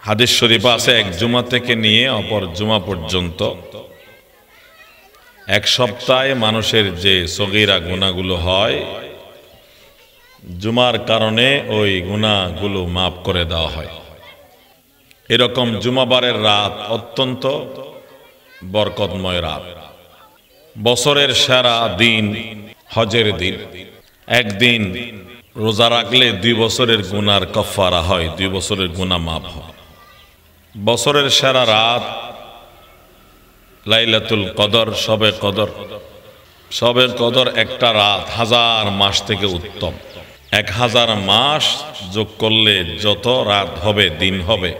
হাদিস শরীফ আছে এক জুমা থেকে নিয়ে অপর জুমা পর্যন্ত এক সপ্তাহে মানুষের যে সগীরা গুনাহগুলো হয় জুমার কারণে ওই গুনাহগুলো মাফ করে দেওয়া হয়। এরকম জুমাবারের রাত অত্যন্ত বরকতময় রাত। বছরের সেরা দিন হজের দিন। একদিন রোজা রাখলে 2 বছরের গুনার কাফারা হয়, 2 বছরের গুনাহ মাফ হয়। বছরের সেরা রাত লাইলাতুল কদর, শবে কদর। শবে কদর একটা রাত 1000 মাস থেকে উত্তম। 1000 মাস যোগ করলে যত রাত হবে, দিন হবে,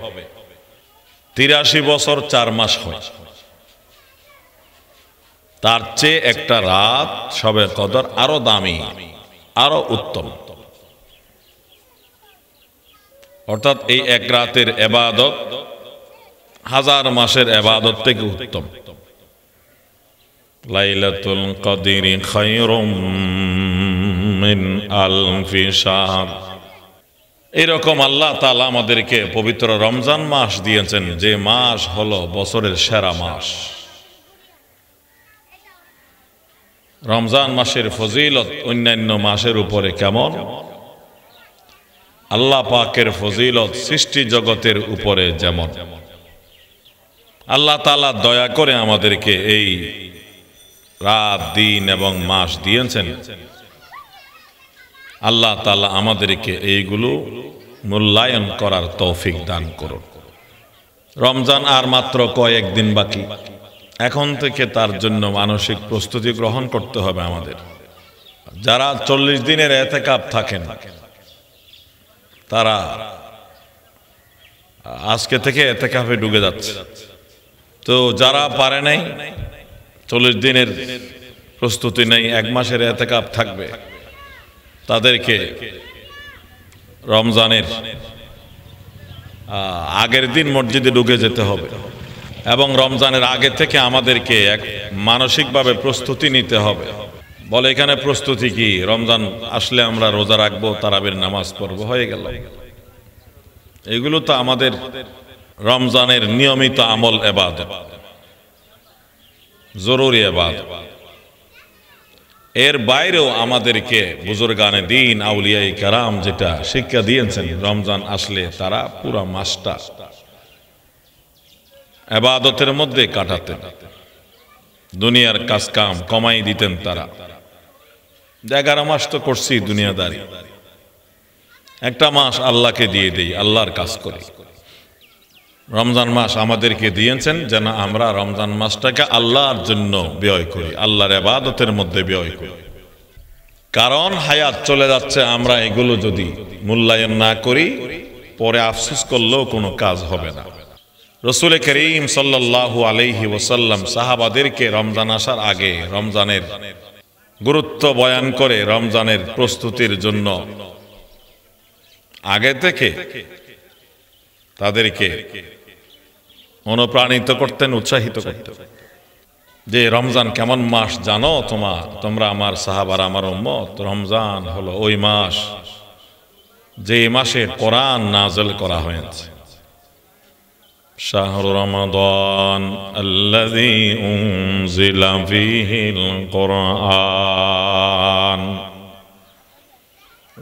83 বছর 4 মাস হয়। তার চেয়ে একটা রাত শবে কদর আরো দামি, আরো উত্তম। অর্থাৎ এই এক রাতের ইবাদত 1000 মাসের ইবাদত থেকে উত্তম। লাইলাতুল কদরি খায়রুম মিন আলফি শাহর। এরকম আল্লাহ তাআলা আমাদেরকে পবিত্র রমজান মাস দিয়েছেন, যে মাস হলো বছরের সেরা মাস। রমজান মাসের ফজিলত অন্যান্য মাসের উপরে কেমন? আল্লাহ পাকের ফজিলত সৃষ্টি জগতের উপরে যেমন। আল্লাহ তাআলা দয়া করে আমাদেরকে এই রাত, দিন এবং মাস দিয়েছেন। আল্লাহ তাআলা আমাদেরকে এইগুলো মূল্যায়ন করার তৌফিক দান করুন। রমজান আর মাত্র কয়েকদিন বাকি। এখন থেকে তার জন্য মানসিক প্রস্তুতি গ্রহণ করতে হবে আমাদের। যারা 40 দিনের ইতিকাফ থাকেন তারা আজকে থেকে ইতিকাফে ঢুকে যাচ্ছে। তো যারা পারে নাই, 40 দিনের প্রস্তুতি নেই, 1 মাসের ইতিকাফ থাকবে, তাদেরকে রমজানের আগের দিন মসজিদে ঢুকে যেতে হবে এবং রমজানের আগে থেকে আমাদেরকে এক মানসিকভাবে প্রস্তুতি নিতে হবে। বলে এখানে প্রস্তুতি কি? রমজান আসলে আমরা রোজা রাখবো, তারাবির নামাজ পড়বো, হয়ে গেল। এগুলো তো আমাদের রমজানের নিয়মিত আমল, ইবাদত, জরুরি ইবাদত। এর বাইরেও আমাদেরকে বুজুর্গানে দ্বীন, আউলিয়ায়ে কেরাম যেটা শিক্ষা দিয়েছেন, রমজান আসলে তারা পুরো মাসটা ইবাদতের মধ্যে কাটাতেন। দুনিয়ার কাজ কাম কমাই দিতেন তারা। 11 মাস তো করছি দুনিয়াদারি, একটা মাস আল্লাহকে দিয়ে দেই, আল্লাহর কাজ করি। রমজান মাস আমাদেরকে দিয়েছেন যেন আমরা রমজান মাসটাকে আল্লাহর জন্য ব্যয় করি, আল্লাহর ইবাদতের মধ্যে ব্যয় করি। কারণ হায়াত চলে যাচ্ছে, আমরা এগুলো যদি মূল্যায়ন না করি পরে আফসোস করলেও কোনো কাজ হবে না। রাসূল করিম সাল্লাল্লাহু আলাইহি ওয়াসাল্লাম সাহাবাদেরকে রমজান আসার আগে রমজানের গুরুত্ব বয়ান করে রমজানের প্রস্তুতির জন্য আগে থেকে তাদেরকে অনুপ্রাণিত করতেন, উৎসাহিত করতেন যে রমজান কেমন মাস জানো তোমরা আমার সাহাবারা, আমার উম্মত? রমজান হলো ওই মাস যে মাসে কোরআন নাযিল করা হয়েছে। শাহরু রমাদান আল্লাযী উনজিলা ফীহিল কুরআন।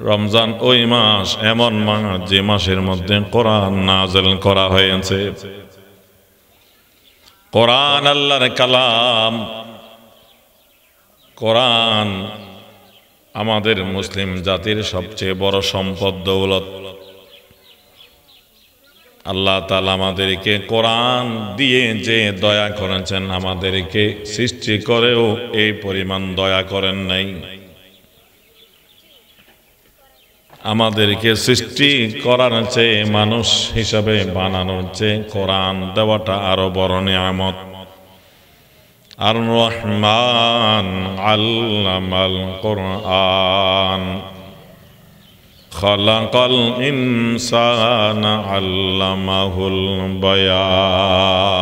রমজান ওই মাস, এমন মাস যে মাসের মধ্যে কোরআন নাযিল করা হয়েছে। কোরআন আল্লাহর কালাম। কোরআন আমাদের মুসলিম জাতির সবচেয়ে বড় সম্পদ, দৌলত। আল্লাহ তাআলা আমাদেরকে কোরআন দিয়ে যে দয়া করেছেন, আমাদেরকে সৃষ্টি করেও এই পরিমাণ দয়া করেন নাই। আমাদেরকে সৃষ্টি করার চেয়ে, মানুষ হিসাবে বানানোর চেয়ে কোরআন দেওয়াটা আরো বড় নিয়ামত। আর রহমান আল্লামাল কোরআন খালাকাল ইনসানা আল্লামাহুল বায়ান।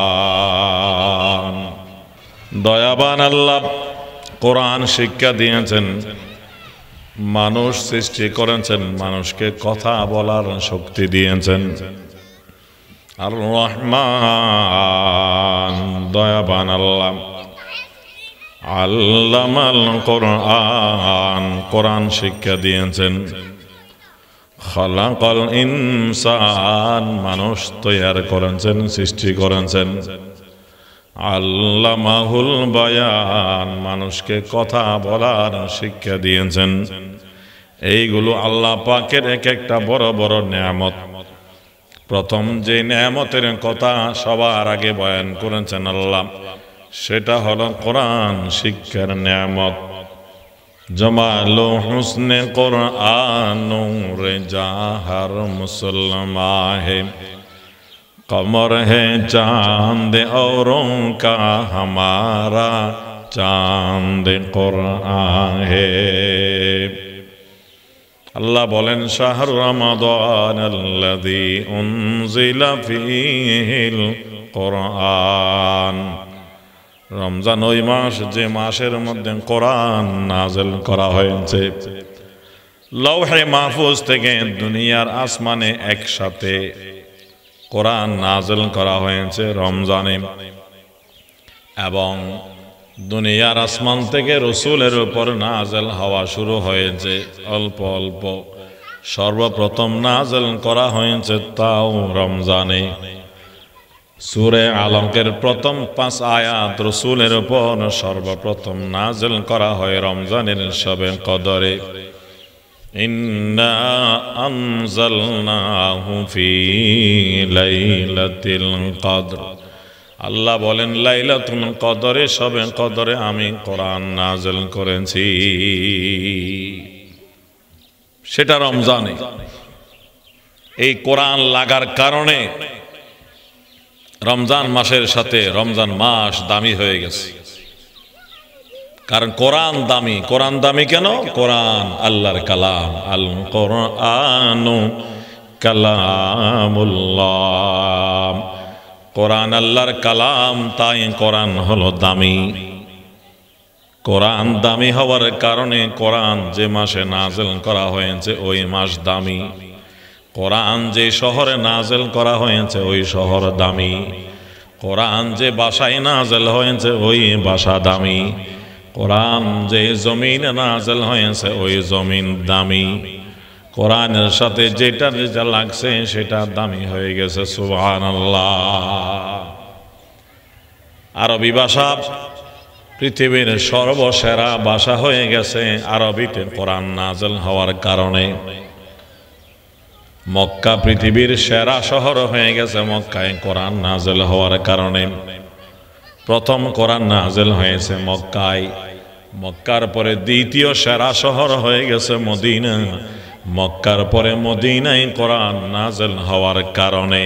দয়াবান আল্লাহ কোরআন শিক্ষা দিয়েছেন, মানুষ সৃষ্টি করেছেন, মানুষকে কথা বলার শক্তি দিয়েছেন। আর রহমান দয়াবান আল্লাহ। আল্লামাল কোরআন, কোরআন শিক্ষা দিয়েছেন। খালাকাল ইনসান, মানুষ তৈয়ার করেছেন, সৃষ্টি করেছেন। আল্লামাহুল বায়ান, মানুষকে কথা বলার শিক্ষা দিয়েছেন। এইগুলো আল্লাহ পাকের এক একটা বড় বড় নেয়ামত। প্রথম যে নেয়ামতের কথা সবার আগে বয়ান করেছেন আল্লাহ, সেটা হলো কোরআন শিক্ষার নেয়ামত। জমালো হুসনে কোরআন নূরে জাহার মুসলমান হে, कमर है चांद औरों का हमारा चांद कुरान है। अल्लाह बोलें शहर रमज़ान अल्लज़ी उन्ज़िला फ़ीहिल कुरान, रमज़ान ওই মাস যে মাসের মধ্যে কোরআন নাযিল করা হয়েছে। লৌহে মাহফুজ থেকে দুনিয়ার আসমানে একসাথে কোরআন নাযিল করা হয়েছে রমজানে, এবং দুনিয়ার আসমান থেকে রাসূলের উপর নাযিল হওয়া শুরু হয়েছে অল্প অল্প। সর্বপ্রথম নাযিল করা হয়েছে তাও রমজানে। সূরা আলাকের প্রথম 5 আয়াত রাসূলের উপর সর্বপ্রথম নাযিল করা হয় রমজানের শবে কদরে। ইন্না আনজালনাহু ফি লাইলাতিল কদর, আল্লাহ বলেন লাইলাতুল কদরে, শবে কদরে আমি কোরআন নাযিল করেছি। সেটা রমজানে। এই কোরআন লাগার কারণে রমজান মাসের সাথে রমজান মাস দামি হয়ে গেছে। কারণ কোরআন দামি। কোরআন দামি কেন? কোরআন আল্লাহর কালাম। আল কোরআনু কালামুল্লাহ, কোরআন আল্লাহর কালাম, তাই কোরআন হলো দামি। কোরআন দামি হওয়ার কারণে কোরআন যে মাসে নাযিল করা হয়েছে ওই মাস দামি। কোরআন যে শহরে নাযিল করা হয়েছে ওই শহর দামি। কোরআন যে ভাষায় নাযিল হয়েছে ওই ভাষা দামি। কোরআন যে জমিনে নাযিল হয়েছে ওই জমিন দামি। কোরআনের সাথে যেটা যেটা লাগছে সেটা দামি হয়ে গেছে। সুবহানাল্লাহ। আরবি ভাষা পৃথিবীর সর্বসেরা ভাষা হয়ে গেছে আরবিতে কোরআন নাযিল হওয়ার কারণে। মক্কা পৃথিবীর সেরা শহর হয়ে গেছে মক্কায় কোরআন নাযিল হওয়ার কারণে। প্রথম কোরআন নাযিল হয়েছে মক্কায়। মক্কার পরে দ্বিতীয় সেরা শহর হয়ে গেছে মদিনা। মক্কার পরে মদিনায় কোরআন নাযিল হওয়ার কারণে।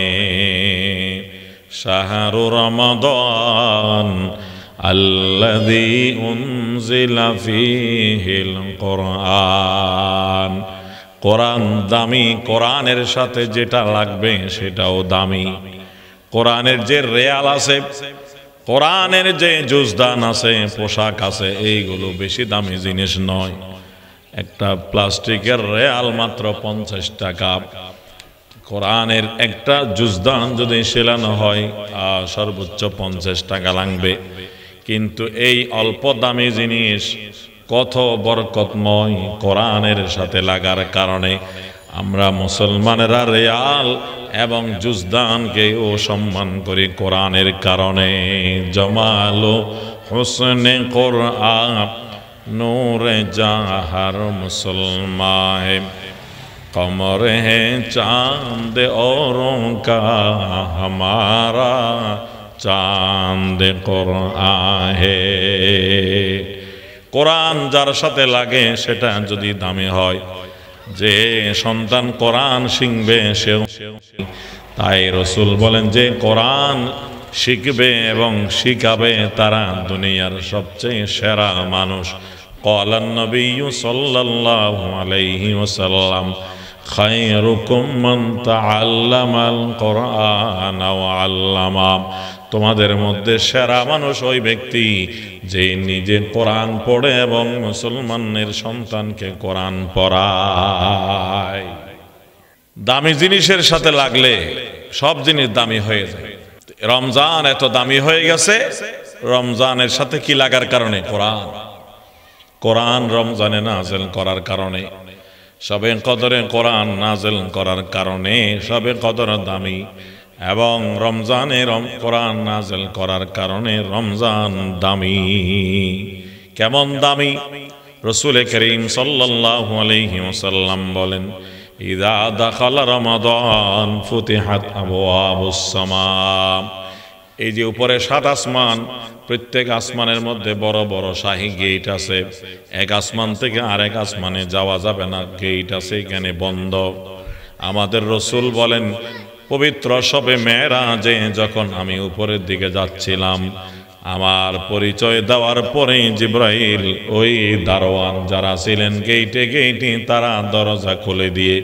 শাহরু রমাদান আল্লাযী উনজিলা ফীহিল কুরআন, কোরআন দামি। কোরআনের সাথে যেটা লাগবে সেটাও দামি। কোরআনের যে রেয়াল আছে, কোরআনের যে জুজদান আছে, পোশাক আছে, এইগুলো বেশি দামি জিনিস নয়। একটা প্লাস্টিকের রেয়াল মাত্র 50 টাকা। কোরআনের একটা জুজদান যদি সেলানো হয় সর্বোচ্চ 50 টাকা লাগবে। কিন্তু এই অল্প দামি জিনিস কত বরকতময় কোরআনের সাথে লাগার কারণে আমরা মুসলমানেরা রেয়াল এবং জুজদানকেও সম্মান করি কোরআনের কারণে। জমালো হুসনে কোরআন নূরে জাহার মুসলমান, कमर है चांद औरों का हमारा चांद कुरान है। কোরআন যার সাথে লাগে সেটা যদি দামি হয়, যে সন্তান কোরআন শিখবে সেও। তাই রাসূল বলেন যে কোরআন শিখবে এবং শিখাবে তারা দুনিয়ার সবচেয়ে সেরা মানুষ। قال النبي صلى الله عليه وسلم خيركم من تعلم القرآن وعلمه, তোমাদের মধ্যে সেরা মানুষ ওই ব্যক্তি যে নিজে কোরআন পড়ে এবং মুসলমানের সন্তানকে কোরআন পড়ায়। দামি জিনিসের সাথে লাগলে সব জিনিস দামি হয়ে যায়। রমজান এত দামি হয়ে গেছে রমজানের সাথে কি লাগার কারণে? কোরআন। কোরআন রমজানে নাযিল করার কারণে, শবে কদরে কোরআন নাযিল করার কারণে শবে কদর দামি, এবং রমজানে কোরআন নাযিল করার কারণে রমজান দামি। কেমন দামি? রাসূল করিম সাল্লাল্লাহু আলাইহি ওয়াসাল্লাম বলেন, ইযা দাখালা রমাদান ফুতিহাত আবওয়াবুস সামা। এই যে উপরে 7 আসমান, প্রত্যেক আসমানের মধ্যে বড় বড় শাহী গেট আছে। এক আসমান থেকে আরেক আসমানে যাওয়া যাবে না, গেট আছে এখানে বন্ধ। আমাদের রাসূল বলেন, পবিত্র শবে মেরাজে যখন আমি উপরের দিকে যাচ্ছিলাম, আমার পরিচয় দেওয়ার পরেই জিবরাইল ওই দারোয়ান যারা ছিলেন গেইটে গেইটে তারা দরজা খুলে দিয়ে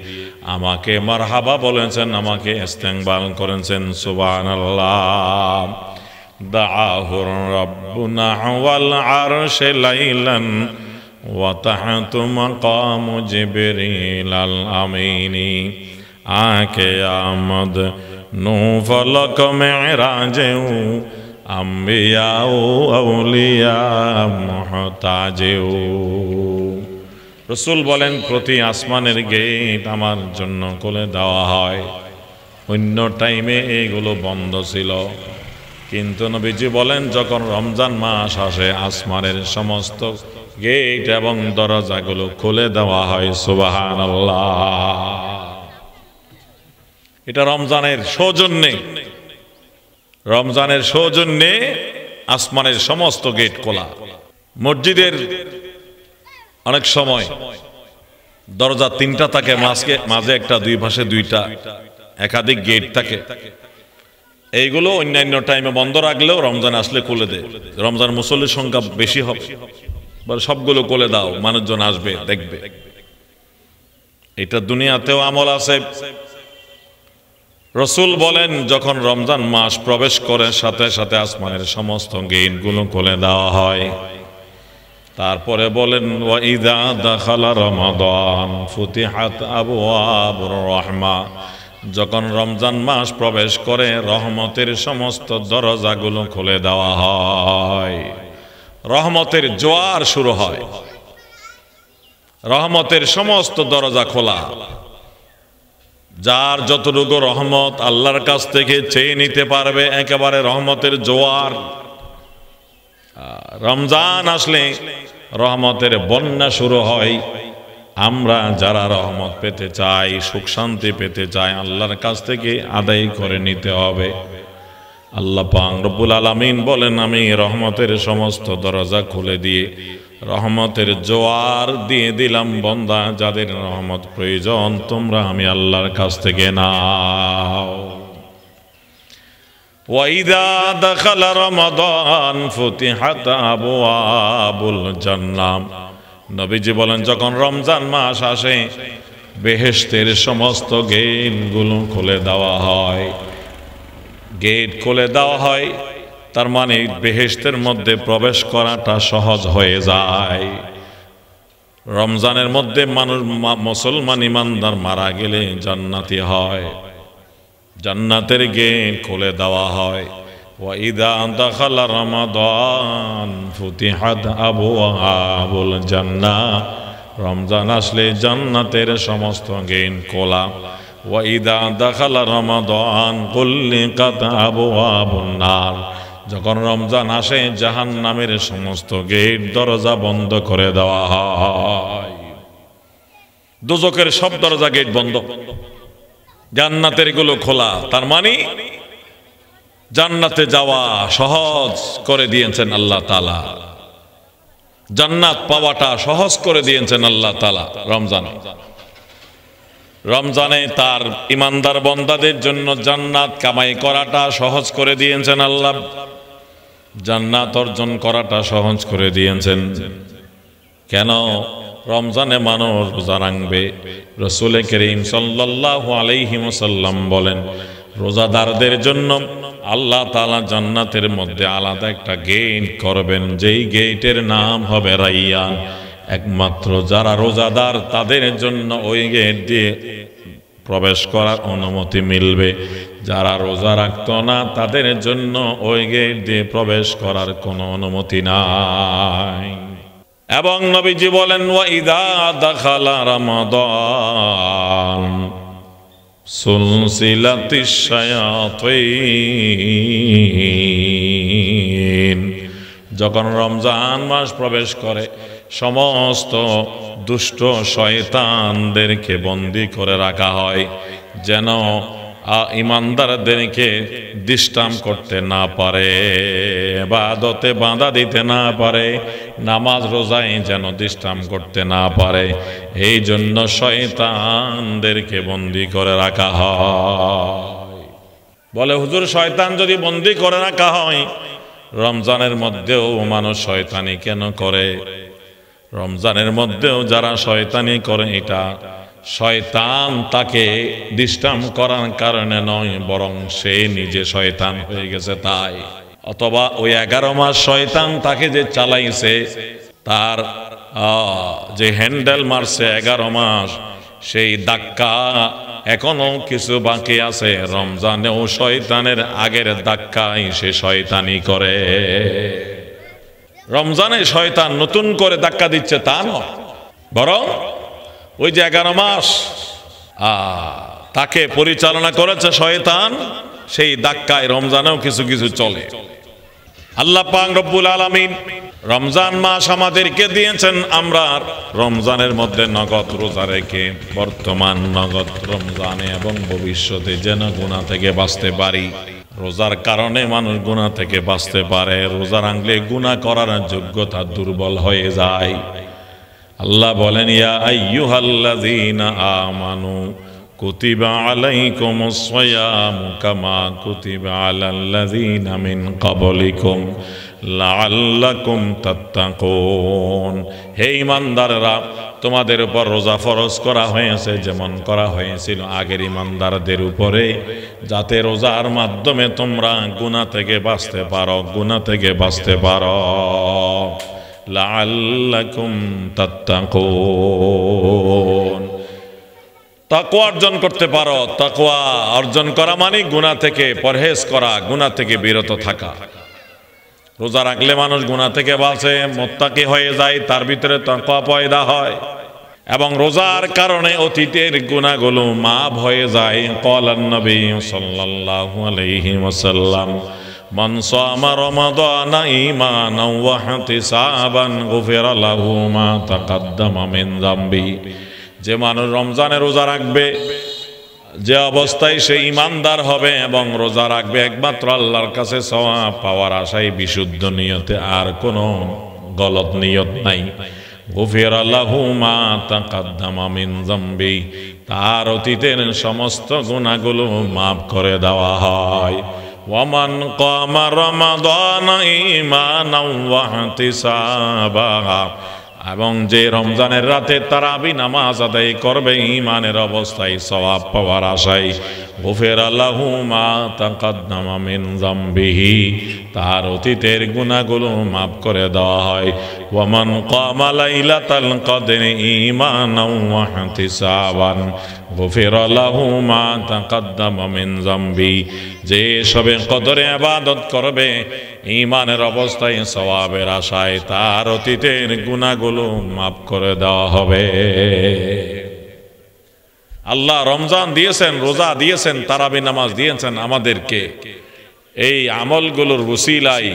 আমাকে মারহাবা বলেছেন, আমাকে ইস্তেকবাল করেছেন। সুবহানাল্লাহ। দাআহু রাব্বুনা ওয়াল আরশে লাইলান ওয়া তাহতু মাকামু জিবরিল আল আমিনি আকে আমদ নূ ফলক মেরাজেও আম্বিয়াও আউলিয়া মুহতাজেও। রাসূল বলেন, প্রতি আসমানের গেট আমার জন্য খুলে দেওয়া হয়। অন্য টাইমে এগুলো বন্ধ ছিল, কিন্তু নবীজি বলেন যখন রমজান মাস আসে আসমানের সমস্ত গেট এবং দরজাগুলো খুলে দেওয়া হয়। সুবহানাল্লাহ। এটা রমজানের সৌজন্যে, রমজানের সৌজন্যে আসমানের সমস্ত গেট খোলা। মসজিদের অনেক সময় দরজা 3টা থাকে, মাঝে একটা, দুই পাশে 2টা, একাধিক গেট থাকে। এইগুলো অন্যান্য টাইমে বন্ধ রাখলেও রমজান আসলে খুলে দেয়। রমজান মুসল্লির সংখ্যা বেশি হবে, সবগুলো খুলে দাও, মানুষজন আসবে, দেখবে। এটা দুনিয়াতেও আমল আছে। রাসূল বলেন যখন রমজান মাস প্রবেশ করে সাথে সাথে আসমানের সমস্ত গেটগুলো খুলে দেওয়া হয়। তারপরে বলেন, ওয়া ইযা দাখালা রমাদান ফুতিহাত আবওয়াবুর রাহমা। যখন রমজান মাস প্রবেশ করে রহমতের সমস্ত দরজাগুলো খুলে দেওয়া হয়। রহমতের জোয়ার শুরু হয়, রহমতের সমস্ত দরজা খোলা। যার যতটুকু রহমত আল্লাহর কাছ থেকে চেয়ে নিতে পারবে, একেবারে রহমতের জোয়ার। রমজান আসলে রহমতের বন্যা শুরু হয়। আমরা যারা রহমত পেতে চাই, সুখ শান্তি পেতে চাই, আল্লাহর কাছ থেকে আদায় করে নিতে হবে। আল্লাহ পাক রব্বুল আলামিন বলেন, আমি রহমতের সমস্ত দরজা খুলে দিয়ে রহমতের জোয়ার দিয়ে দিলাম। বান্দা, যাদের রহমত প্রয়োজন তোমরা আমি আল্লাহর কাছ থেকে নাও। ওয়া ইযা দাখালা রমাদান ফুতিহাত আবওয়াবুল জান্নাহ। নবীজি বলেন যখন রমজান মাস আসে বেহেশতের সমস্ত গেটগুলো খুলে দেওয়া হয়। গেট খুলে দেওয়া হয় তার মানে বেহেশতের মধ্যে প্রবেশ করাটা সহজ হয়ে যায়। রমজানের মধ্যে মানুষ, মুসলমান ইমানদার মারা গেলে জান্নাতি হয়, জান্নাতের গেট খুলে দেওয়া হয়। ওয়া ইযা দাখালা রমাদান ফুতিহাত আবওয়াবুল জান্নাহ। রমজান আসলে জান্নাতের সমস্ত গেট খোলা। ওয়া ইযা দাখালা রমাদান গুল্লিকাত আবওয়াবুন নার। যখন রমজান আসে জাহান্নামের সমস্ত গেট দরজা বন্ধ করে দেওয়া হয়। দোজখের সব দরজা গেট বন্ধ, জান্নাতের গুলো খোলা। তার মানে জান্নাতে যাওয়া সহজ করে দিয়েছেন আল্লাহ তাআলা, জান্নাত পাওয়াটা সহজ করে দিয়েছেন আল্লাহ তাআলা। রমজানে তার ইমানদার বান্দাদের জন্য জান্নাত কামাই করাটা সহজ করে দিয়েছেন আল্লাহ, জান্নাত অর্জন করাটা সহজ করে দিয়েছেন। কেন? রমজানে মানুষ রোজা রাখবে। রাসূল করিম সাল্লাল্লাহু আলাইহি ওয়াসাল্লাম বলেন, রোজাদারদের জন্য আল্লাহ তাআলা জান্নাতের মধ্যে আলাদা একটা গেট করবেন, যেই গেটের নাম হবে রাইয়ান। একমাত্র যারা রোজাদার তাদের জন্য ওই গেট দিয়ে প্রবেশ করার অনুমতি মিলবে। যারা রোজা রাখত না তাদের জন্য ওই গেট দিয়ে প্রবেশ করার কোনো অনুমতি নাই। এবং নবীজি বলেন, ওয়া ইযা দাখালা রমাদান সুলসিলাতিশ শায়াতিন, যখন রমজান মাস প্রবেশ করে সমস্ত দুষ্ট শয়তানদেরকে বন্দী করে রাখা হয়, যেন ইমানদারদেরকে ডিস্টার্ব করতে না পারে, ইবাদতে বাধা দিতে না পারে, নামাজ রোজায় যেন ডিস্টার্ব করতে না পারে, এই জন্য শয়তানদেরকে বন্দী করে রাখা হয়। বলে হুজুর, শয়তান যদি বন্দী করে রাখা হয়, রমজানের মধ্যেও মানুষ শয়তানি কেন করে? রমজানের মধ্যেও যারা শয়তানি করে, এটা শয়তান তাকে ডিস্টার্ব করার কারণে নয়, বরং সে নিজে শয়তান হয়ে গেছে তাই। অথবা ওই 11 মাস শয়তান তাকে যে চালাইছে, তার যে হ্যান্ডেল মারছে 11 মাস, সেই ধাক্কা এখনো কিছু বাকি আছে। রমজানেও শয়তানের আগের ধাক্কায় সে শয়তানি করে। রমজানে শয়তান নতুন করে ধাক্কা দিচ্ছে তা নয়, বরং ওই যে 11 মাস তাকে পরিচালনা করেছে শয়তান, সেই ধাক্কায় রমজানেও কিছু কিছু চলে। আল্লাহ পাক রব্বুল আলামিন রমজান মাস আমাদেরকে দিয়েছেন, আমরা রমজানের মধ্যে নগদ রোজা রেখে বর্তমান নগদ রমজানে এবং ভবিষ্যতে যেন গুনাহ থেকে বাঁচতে পারি। রোজার কারণে মানুষ গুনাহ থেকে বাঁচতে পারে। রোজা রাখলে গুনাহ করার যোগ্যতা দুর্বল হয়ে যায়। আল্লাহ বলেন, ইয়া আইয়ুহাল্লাযীনা আমানু কুতিবা আলাইকুমুস সিয়ামু কামা কুতিবা আলাল্লাযীনা মিন ক্বাবলিকুম লাআল্লাকুম তাত্তাকুন। হে ঈমানদাররা, তোমাদের উপর রোজা ফরজ করা হয়েছে যেমন করা হয়েছিল আগের ঈমানদারদের উপরে, যাতে রোজার মাধ্যমে তোমরা গুনাহ থেকে বাঁচতে পারো, গুনাহ থেকে বাঁচতে পারো। লাআল্লাকুম তাত্তাকুন, তাকওয়া অর্জন করতে পারো। তাকওয়া অর্জন করা মানে গুনাহ থেকে পরহেজ করা, গুনাহ থেকে বিরত থাকা। রোজা রাখলে মানুষ গুনাহ থেকে বাঁচে, মুত্তাকি হয়ে যায়, তার ভিতরে তাকওয়া পয়দা হয় এবং রোজার কারণে অতীতের গুনাহগুলো মাফ হয়ে যায়। ক্বালান নবী সাল্লাল্লাহু আলাইহি ওয়াসাল্লাম, মান সামা রমাদানা ঈমানান ওয়া ইহতিসাবান গুফিরা লাহু মা তাকাদ্দামা মিন যামবি। যে মানুষ রমজানে রোজা রাখবে, যে অবস্থায় সে ঈমানদার হবে এবং রোজা রাখবে একমাত্র আল্লাহর কাছে সওয়াব পাওয়ার আশায়, বিশুদ্ধ নিয়তে, আর কোনো গলত নিয়ত নাই। গুফিরা লাহু মা তাকাদ্দামা মিন যামবি, তার অতীতের সমস্ত গুনাহগুলো মাফ করে দেওয়া হয়। ওয়ামান কামা রমাদানা ঈমানান ওয়া ইহতিসাবা, এবং যে রমজানের রাতে তারাবি নামাজ আদায় করবে ঈমানের অবস্থায় সওয়াব পাওয়ার আশায়, গুফিরা লাহু মা তাকাদ্দামা মিন যামবিহি, তার অতীতের গুনাহগুলো মাফ করে দেওয়া হয়। ওয়ামান কামা লাইলাতাল কদরি ঈমানান ওয়া ইহতিসাবান গুফিরা লাহু মা তাকাদ্দামা মিন যামবি, যে সবে কদরে ইবাদত করবে ঈমানের অবস্থায় সওয়াবের আশায়, তার অতীতের গুনাহগুলো মাফ করে দেওয়া হবে। আল্লাহ রমজান দিয়েছেন, রোজা দিয়েছেন, তারাবি নামাজ দিয়েছেন আমাদেরকে এই আমলগুলোর ওসিলায়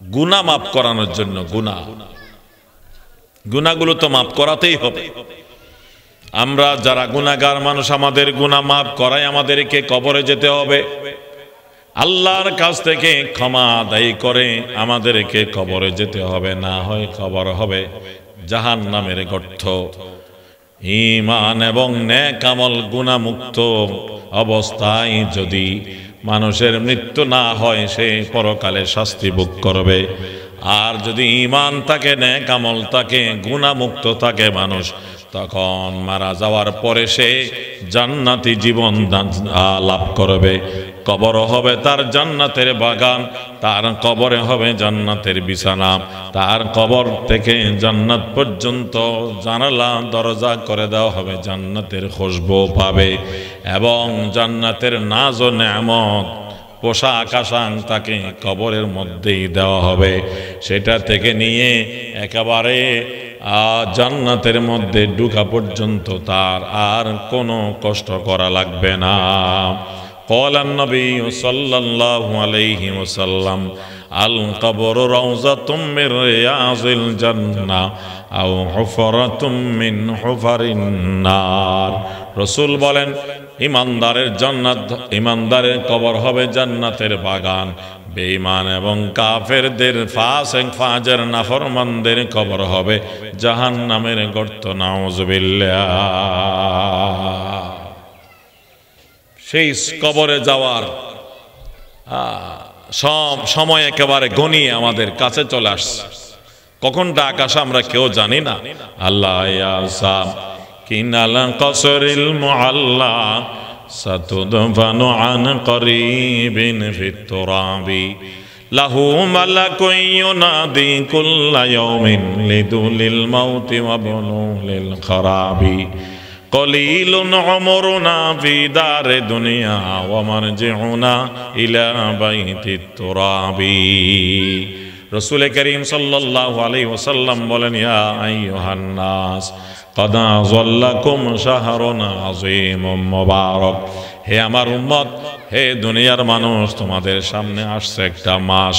গুনাহ মাফ করানোর জন্য। গুনাহগুলো তো মাফ করাতেই হবে। আমরা যারা গুনাহগার মানুষ, আমাদের গুনাহ মাফ করাই আমাদেরকে কবরে যেতে হবে। আল্লাহর কাছ থেকে ক্ষমা আদায় করে আমাদেরকে কবরে যেতে হবে, না হয় কবর হবে জাহান্নামের গর্ত। ঈমান এবং নেক আমল গুনাহমুক্ত অবস্থায় যদি মানুষের মৃত্যু না হয়, সে পরকালে শাস্তি ভোগ করবে। আর যদি ঈমান থাকে, নেক আমল থাকে, গুনাহমুক্ত থাকে মানুষ, তখন মারা যাওয়ার পরে সে জান্নাতি জীবন লাভ করবে। কবর হবে তার জান্নাতের বাগান, তার কবরে হবে জান্নাতের বিছানা, তার কবর থেকে জান্নাত পর্যন্ত জানালা দরজা করে দেওয়া হবে, জান্নাতের খুশবু পাবে এবং জান্নাতের নাজ ও নেয়ামত পোশাক আশাক তাকে কবরের মধ্যেই দেওয়া হবে। সেটা থেকে নিয়ে একেবারে জান্নাতের মধ্যে ঢোকা পর্যন্ত তার আর কোনো কষ্ট করা লাগবে না। قال النبي صلى الله عليه وسلم القبر روضة من رياض الجنة أو حفرة من حفر النار। রসুল বলেন ইমানদারের জান্নাত, ইমানদারের কবর হবে জান্নাতের বাগান, বেঈমান এবং কাফেরদের ফাসিক ফাজের নাফরমানদের কবর হবে জাহান্নামের গর্ত। নাউযুবিল্লাহ। সেই কবরে যাওয়ার সব সময় একেবারে গনিয়ে আমাদের কাছে চলে আসছে। কখন ডাক আসে আমরা কেউ জানি না। আল্লাহ ইয়াসা কিনাল কসরিল মুআল্লা সাতুদফানু আন করিবিন ফিত তুরাবি লাহু মালাকুন ইউনাদি কুল্লা ইয়াউমিন লিদুলিল মাউতি ওয়া বুনুলিল খরাবি কলিলুন উমরুনা ফি দারে দুনিয়া ওয়া মারজিউনা ইলা বাইতিত তুরাবি। রাসূল করিম সাল্লাল্লাহু আলাইহি ওয়াসাল্লাম বলেন, ইয়া আইয়ুহান নাস قد أظلكم شهر عظيم মুবারক। হে আমার উম্মত, হে দুনিয়ার মানুষ, তোমাদের সামনে আসছে একটা মাস,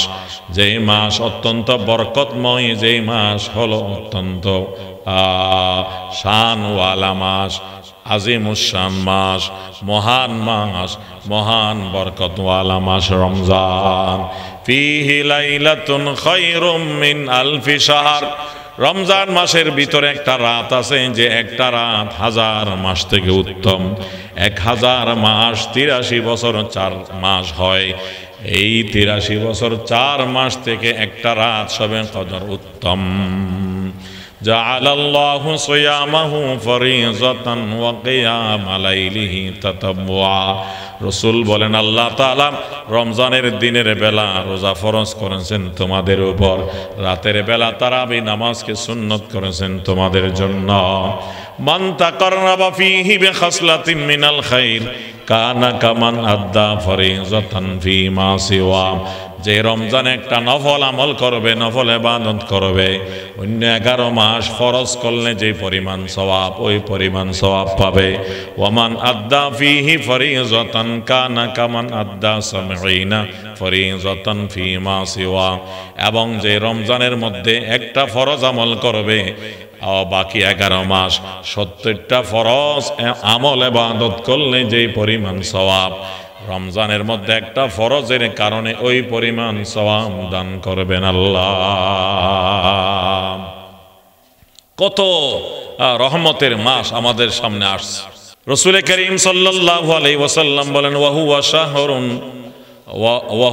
যেই মাস অত্যন্ত বরকতময়, যেই মাস হলো অত্যন্ত শানওয়ালা মাস, আজিমুশান মাস, মহান মাস, মহান বরকতওয়ালা মাস রমজান। ফীহি লাইলাতুন খায়রুম মিন আলফি শাহর। রমজান মাসের ভিতরে একটা রাত আছে যে একটা রাত 1000 মাস থেকে উত্তম। 1000 মাস 83 বছর 4 মাস হয়। এই 83 বছর 4 মাস থেকে একটা রাত সবে কদর উত্তম। জাআলাল্লাহু সিয়ামাহু ফরিযাতান ওয়া কিয়ামা লাইলিহি তাতাব্বুআ। রাসূল বলেন, আল্লাহ তাআলা রমজানের দিনের বেলা রোজা ফরজ করেছেন তোমাদের উপর, রাতের বেলা তারাবি নামাজকে সুন্নত করেছেন তোমাদের জন্য। মান তাকাররাবা ফীহি বিখাসলাতিন মিনাল খায়র কানা কামান আদ্দা ফরিযাতান ফীমা সিওয়া। যে রমজানে একটা নফল আমল করবে, নফল ইবাদত করবে, অন্য 11 মাস ফরজ করলে যে পরিমাণ সওয়াব, ওই পরিমাণ সওয়াব পাবে। ওয়ামান আদ্দা ফীহি ফরিযাতান কানা কামান আদ্দা 70 ফরিযাতান ফীমা সিওয়া। এবং যে রমজানের মধ্যে একটা ফরজ আমল করবে, বাকি 11 মাস 70টা ফরজ আমল ইবাদত করলে যে পরিমাণ সওয়াব, রমজানের মধ্যে একটা ফরজের কারণে ওই পরিমাণ সওয়াব দান করবেন আল্লাহ। কত রহমতের মাস আমাদের সামনে আসছে। রাসূল করিম সাল্লাল্লাহু আলাইহি ওয়াসাল্লাম বলেন, ওয়া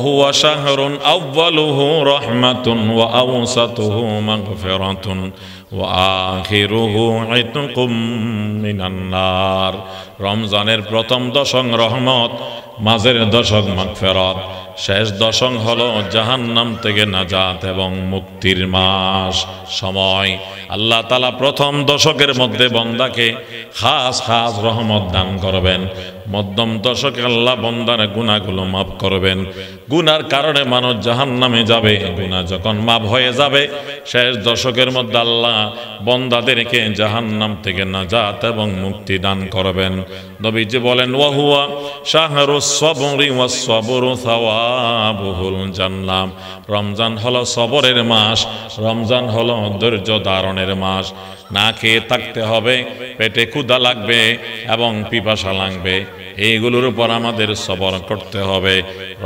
হুয়া শাহরুন আউয়ালুহু রাহমাতুন ওয়া আওসাতুহু মাগফিরাতুন ওয়া আখিরুহু ইতকুম মিনান নার। রমজানের প্রথম দশক রহমত, মাঝের দশক মাগফিরাত, শেষ দশক হলো জাহান্নাম থেকে নাজাত এবং মুক্তির মাস সময়। আল্লাহ তাআলা প্রথম দশকের মধ্যে বান্দাকে খাস খাস রহমত দান করবেন। মধ্যম দশকে আল্লাহ বান্দার গুনাহগুলো মাফ করবেন। গুনার কারণে মানুষ জাহান্নামে যাবে, গুনাহ যখন মাফ হয়ে যাবে, শেষ দশকের মধ্যে আল্লাহ বান্দাদেরকে জাহান্নাম থেকে নাজাত এবং মুক্তি দান করবেন। নবীজি বলেন, ওয়া হুয়া শাহরুস সাবরি ওয়াস সাবরু সাওয়াবুহুল জান্নাহ। রমজান হলো সবরের মাস, রমজান হলো ধৈর্য ধারণের মাস। না খেয়ে থাকতে হবে, পেটে ক্ষুধা লাগবে এবং পিপাসা লাগবে, এইগুলোর উপর আমাদের সবর করতে হবে।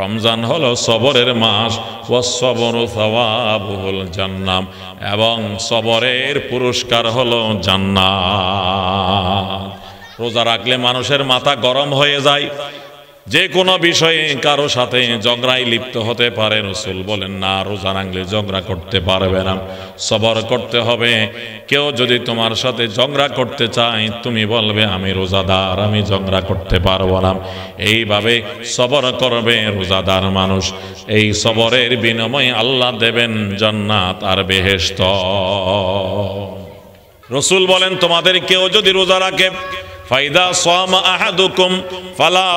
রমজান হলো সবরের মাস। ওয়াস সাবরু সাওয়াবুহুল জান্নাহ, এবং সবরের পুরস্কার হলো জান্নাত। রোজা রাখলে মানুষের মাথা গরম হয়ে যায়, যে কোনো বিষয়ে কারো সাথে ঝগড়ায় লিপ্ত হতে পারে। রাসূল বলেন না, রোজা রাখলে ঝগড়া করতে পারবে না, সবর করতে হবে। কেউ যদি তোমার সাথে ঝগড়া করতে চায়, তুমি বলবে আমি রোজাদার, আমি ঝগড়া করতে পারবো না। এইভাবে সবর করবে রোজাদার মানুষ। এই সবরের বিনিময়ে আল্লাহ দেবেন জান্নাত আর বেহেশত। রাসূল বলেন তোমাদের কেউ যদি রোজা রাখে, ফাইদা সামা আহাদুকুম ফালা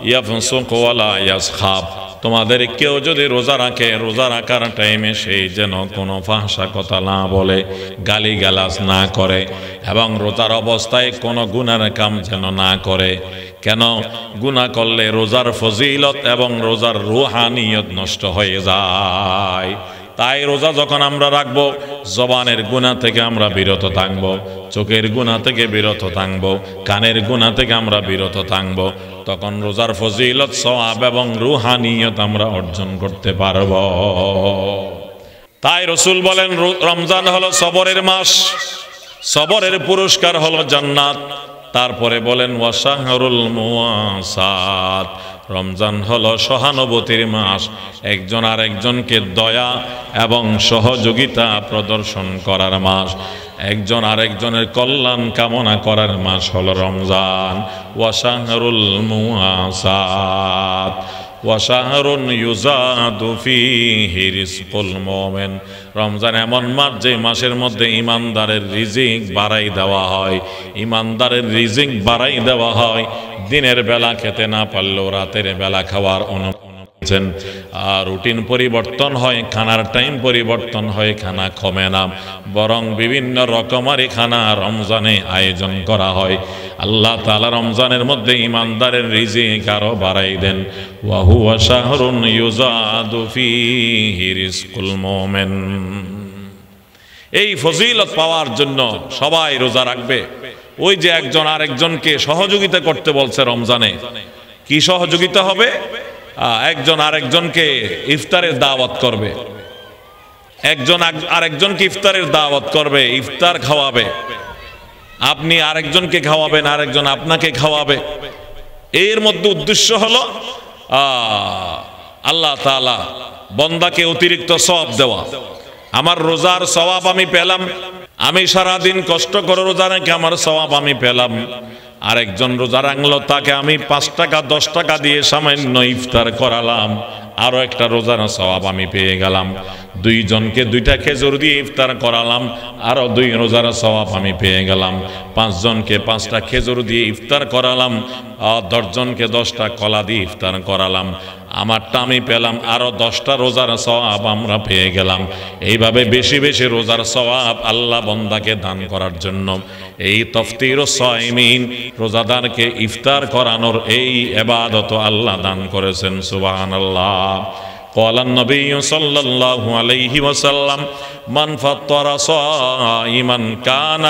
ইয়াফসুক ওয়ালা ইয়াসখাব, তোমাদের কেউ যদি রোজা রাখে, রোজা রাখার টাইমে সেই যেন কোনো ফাহশা কথা না বলে, গালিগালাজ না করে, এবং রোজার অবস্থায় কোনো গুনার কাম যেন না করে। কেন? গুনাহ করলে রোজার ফজিলত এবং রোজার রুহানিয়ত নষ্ট হয়ে যায়। তাই রোজা যখন আমরা রাখবো, জবানের গুনাহ থেকে আমরা বিরত থাকবো, চোখের গুনাহ থেকে বিরত থাকবো, কানের গুনাহ থেকে আমরা বিরত থাকবো। তখন রোজার ফজিলত, সওয়াব এবং রুহানিয়ত আমরা অর্জন করতে পারবো। তাই রাসূল বলেন রমজান হলো সবরের মাস, সবরের পুরস্কার হলো জান্নাত। তারপরে বলেন ওয়াশাহরুল মুওয়াসাত, রমজান হলো সহানুভূতির মাস, একজন আরেকজনকে দয়া এবং সহযোগিতা প্রদর্শন করার মাস, একজন আরেকজনের কল্যাণ কামনা করার মাস হলো রমজান। ওয়াশাহরুল মুওয়াসাত ওয়াশাহরুন ইউজাদু ফীহি রিজকুল মুমিন, রমজান এমন মাস যে মাসের মধ্যে ইমানদারের রিজিক বাড়াই দেওয়া হয়। ইমানদারের রিজিক বাড়াই দেওয়া হয়। দিনের বেলা খেতে না পারলেও রাতের বেলা খাওয়ার আর রুটিন পরিবর্তন হয়, খানার টাইম পরিবর্তন হয়, খানা কমে না, বরং বিভিন্ন রকমারি খানা রমজানে আয়োজন করা হয়। আল্লাহ তাআলা রমজানের মধ্যে ইমানদারের রিজিক আরো বাড়াই দেন। ওয়া হুয়া শাহরুন ইউজাদু ফীহি রিজকুল মুমিন। এই ফজিলত পাওয়ার জন্য সবাই রোজা রাখবে। ওই যে একজন আরেকজনকে সহযোগিতা করতে বলছে রমজানে, কি সহযোগিতা হবে? একজন আরেকজনকে ইফতারের দাওয়াত করবে, একজন আরেকজনকে ইফতারের দাওয়াত করবে, ইফতার খাওয়াবে। আপনি আরেকজনকে খাওয়াবেন, আরেকজন আপনাকে খাওয়াবে। এর মধ্যে উদ্দেশ্য হলো আল্লাহ তাআলা বান্দাকে অতিরিক্ত সওয়াব দেওয়া। আমার রোজার সওয়াব আমি পেলাম, আমি সারাদিন কষ্ট করে রোজা রেখে আমার সওয়াব আমি পেলাম। আরেকজন রোজা রাখলো, তাকে আমি 5 টাকা 10 টাকা দিয়ে সামান্য ইফতার করালাম, আরো একটা রোজার সওয়াব আমি পেয়ে গেলাম। 2 জনকে 2টা খেজুর দিয়ে ইফতার করালাম, আরো 2 রোজার সওয়াব আমি পেয়ে গেলাম। 5 জনকে 5টা খেজুর দিয়ে ইফতার করালাম, 10 জনকে 10টা কলা দিয়ে ইফতার করালাম, আমারটা আমি পেলাম, আরো 10টা রোজার সওয়াব আমরা পেয়ে গেলাম। এইভাবে বেশি বেশি রোজার সওয়াব আল্লাহ বান্দাকে দান করার জন্য এই তাফতিরুস সাইমিন, রোজাদারকে ইফতার করানোর এই ইবাদত আল্লাহ দান করেছেন। সুবহানাল্লাহ। قال النبي صلى الله عليه وسلم من فطر صائما كان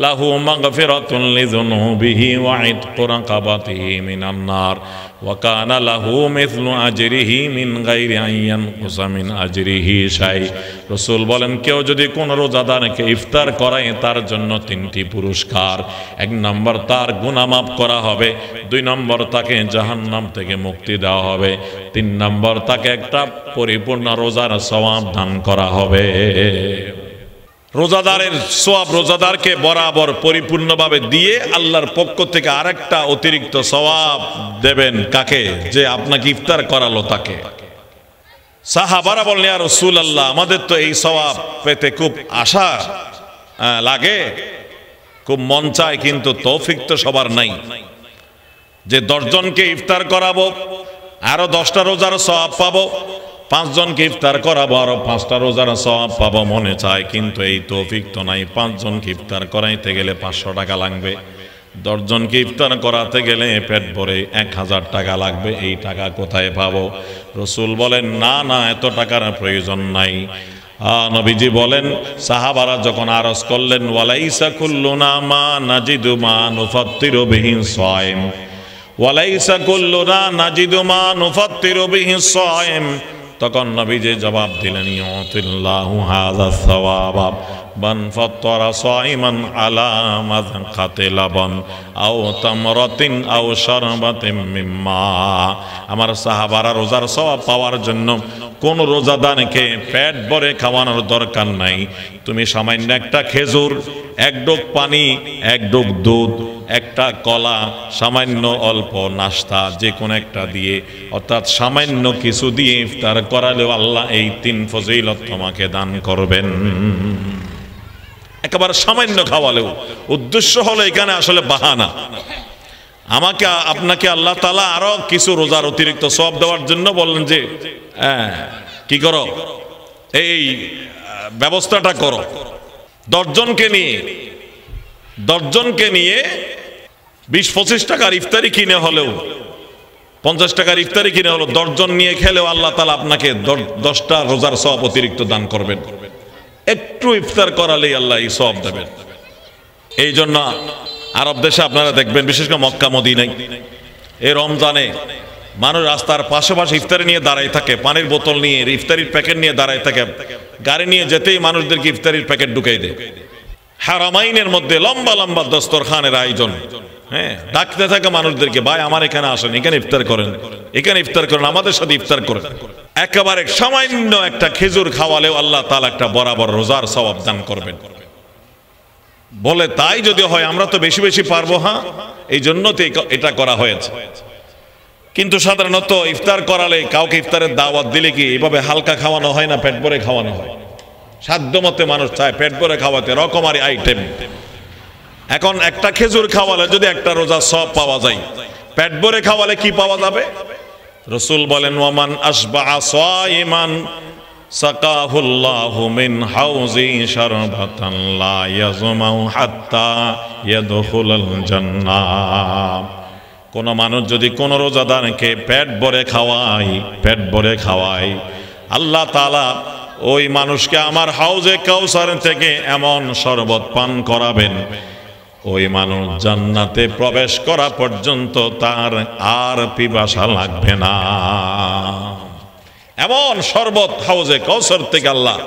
له مغفرة لذنوبه وعتق رقبته من النار وكان له مثل أجره من غير أن ينقص من أجره شيء। রাসূল বলেন কেউ যদি কোন রোজাদারকে ইফতার করায় তার জন্য 3টি পুরস্কার। 1 নম্বর তার গুনাহ মাফ করা হবে, 2 নম্বর তাকে জাহান্নাম থেকে মুক্তি দেওয়া হবে, 3 নম্বর তাকে একটা পরিপূর্ণ রোজার সওয়াব দান করা হবে। রোজাদারের সওয়াব রোজাদারকে বরাবর পরিপূর্ণভাবে দিয়ে আল্লাহর পক্ষ থেকে আরেকটা অতিরিক্ত সওয়াব দেবেন। কাকে? যে আপনাকে ইফতার করালো তাকে। সাহাবারা বললেন ইয়া রাসূলুল্লাহ, আমাদের তো এই সওয়াব পেতে খুব আশা লাগে, খুব মন চায়, কিন্তু তৌফিক তো সবার নাই যে 10 জনকে ইফতার করাবো, আরো 10টা রোজার সওয়াব পাবো, 5 জনকে ইফতার করাবো, আরো 5টা রোজার সওয়াব পাবো, মনে চায়, কিন্তু এই তৌফিক তো নাই। 5 জনকে ইফতার করাইতে গেলে 500 টাকা লাগবে, 10 জনকে ইফতার করাতে গেলে পেট ভরে 1000 টাকা লাগবে। এই টাকা কোথায় পাবো? রাসূল বলেন না না, এত টাকার প্রয়োজন নাই। নবীজি বলেন, সাহাবারা যখন আরজ করলেন ওয়ালাইসা কুল্লুনা মা নাজিদু মা নুফাত্তিরু বিহি সাইম, ওয়ালাইসা কুল্লুনা নাজিদু মা নুফাত্তিরু বিহি সাইম, তখন নবীজি জবাব দিলেন ইউতিল্লাহু হাযা সাওয়াব বান ফাত্তারা সাইমান আলা মাযকাতি লাবান আও তামরাতিন আও শারবাতিন মিম্মা। আমার সাহাবারা রোজার সওয়াব পাওয়ার জন্য কোন রোজাদারকে পেট ভরে খাওয়ানোর দরকার নাই। তুমি সামান্য একটা খেজুর, এক ডোক পানি, এক ডোক দুধ, একটা কলা, সামান্য অল্প নাস্তা যে কোনো একটা দিয়ে, অর্থাৎ সামান্য কিছু দিয়ে ইফতার করালেও আল্লাহ এই 3 ফজিলত তোমাকে দান করবেন। একেবারে সামান্য খাওয়ালেও। উদ্দেশ্য হলো এখানে আসলে বাহানা, আমাকে আপনাকে আল্লাহ তাআলা আরো কিছু রোজার অতিরিক্ত সওয়াব দেওয়ার জন্য বললেন যে কি করো, এই ব্যবস্থাটা করো। 10 জনকে নিয়ে 20-25 টাকার ইফতারি কিনে হলেও, 50 টাকার ইফতারি কিনে হলো 10 জন নিয়ে খেলেও আল্লাহ তাআলা আপনাকে 10টা রোজার সওয়াব অতিরিক্ত দান করবেন। একটু ইফতার করালেই আল্লাহ এই সওয়াব দেবেন। এই জন্য আরব দেশে আপনারা দেখবেন, বিশেষ করে মক্কা মদিনায় এই রমজানে মানুষ রাস্তার পাশে ইফতারি নিয়ে দাঁড়ায় থাকে, পানির বোতল নিয়ে, ইফতারির প্যাকেট নিয়ে দাঁড়ায় থাকে। গাড়ি নিয়ে যেতেই মানুষদেরকে ইফতারির প্যাকেট ঢুকাই দেয়। হারামাইনের মধ্যে লম্বা লম্বা দস্তরখানের আয়োজন, হ্যাঁ, ডাকতে থাকে মানুষদেরকে, ভাই আমার এখানে আসেন, এখানে ইফতার করেন, এখানে ইফতার করেন, আমাদের সাথে ইফতার করেন। একেবারে সামান্য একটা খেজুর খাওয়ালেও আল্লাহ তাআলা একটা বরাবর রোজার সওয়াব দান করবেন। বলে তাই যদি হয় আমরা তো বেশি বেশি পারবো, হ্যাঁ, এই জন্য তো এটা করা হয়েছে। কিন্তু সাধারণত ইফতার করালে, কাউকে ইফতারের দাওয়াত দিলে কি এভাবে হালকা খাওয়ানো হয় না, পেট ভরে খাওয়ানো হয়। সাধ্যমতে মানুষ চায় পেট ভরে খাওয়াতে, রকমারি আইটেম। এখন একটা খেজুর খাওয়ালে যদি একটা রোজা সওয়াব পাওয়া যায়, পেট ভরে খাওয়ালে কি পাওয়া যাবে? রাসূল বলেন, ওয়ামান আসবাআ সাইমান সাকাহুল্লাহু মিন হাউজি শারবাতান লা ইয়াজমাউ হাত্তা ইয়াদখুলাল জান্নাহ। কোন মানুষ যদি কোন রোজাদারকে পেট ভরে খাওয়ায়, আল্লাহ তাআলা ওই মানুষকে আমার হাউজে কাউসার থেকে এমন শরবত পান করাবেন, ওই মানুষ জান্নাতে প্রবেশ করা পর্যন্ত তার আর পিপাসা লাগবে না। এমন শরবত হাউজে কাউসার থেকে আল্লাহ